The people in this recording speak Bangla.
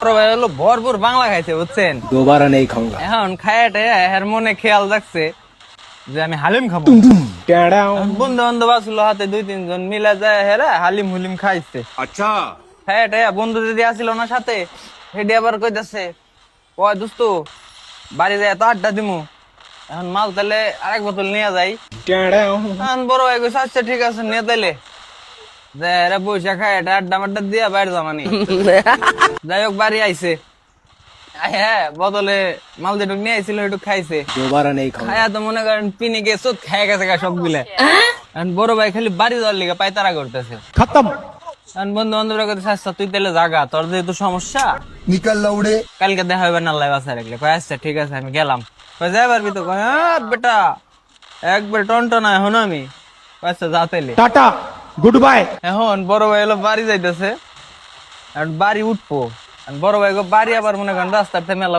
বড় ভাই হলো ভরপুর বাংলা খাইছে বুঝছেন, दोबारा नहीं खाऊंगा। এখন খায়াটে এর মনে খেয়াল রাখছে যে আমি হালিম খাবো। বন্ধু বান্ধব আসলো হাতে 2-3 জন মিলা যায় হেরা হালিম হুলিম খাইছে। अच्छा খায়াটে বন্ধু দিদি আসিল না সাথে, হেডি আবার কইতাছে ওই দোস্ত বাড়ি যায় তো আড্ডা দিমু, এখন মাল তাহলে আরেক বোতল নিয়ে যাই। এখন বড় ভাই কইছে আচ্ছা ঠিক আছে নিয়ে তাইলে পয়সা খায় এটা আড্ডা মাড্ডা দিয়া বাইরে জামানি। যাই হোক বাড়ি আইছে, হ্যাঁ বদলে মাল যেটুক নিয়ে আইছিল ওইটুক খাইছে। दोबारा नहीं खाऊंगा। খায়া তো মনে করেন পিনি গেছে খায় গেছে সবগুলা। এখন বড় ভাই খালি বাড়ি যাওয়ার লিগে পায়তারা করতেছে। खत्म। এখন বন্ধু বান্ধবরা করতেছে আচ্ছা তুই তাহলে জাগা, তোর যেহেতু সমস্যা निकल लौड़े। কালকে দেখা হবে না আল্লাহ বাসায় রাখলে। কয় আচ্ছা ঠিক আছে আমি গেলাম। কয় যাই পারবি তো? কয় হ্যাঁ বেটা একবার টনটনা এখন আমি। কয় আচ্ছা যা তাইলে। Tata good bye. এখন বড় ভাই হলো বাড়ি যাইতেছে, বাড়ি উঠবো, বড় ভাই বাড়ি আবার মনে করেন রাস্তার মেলা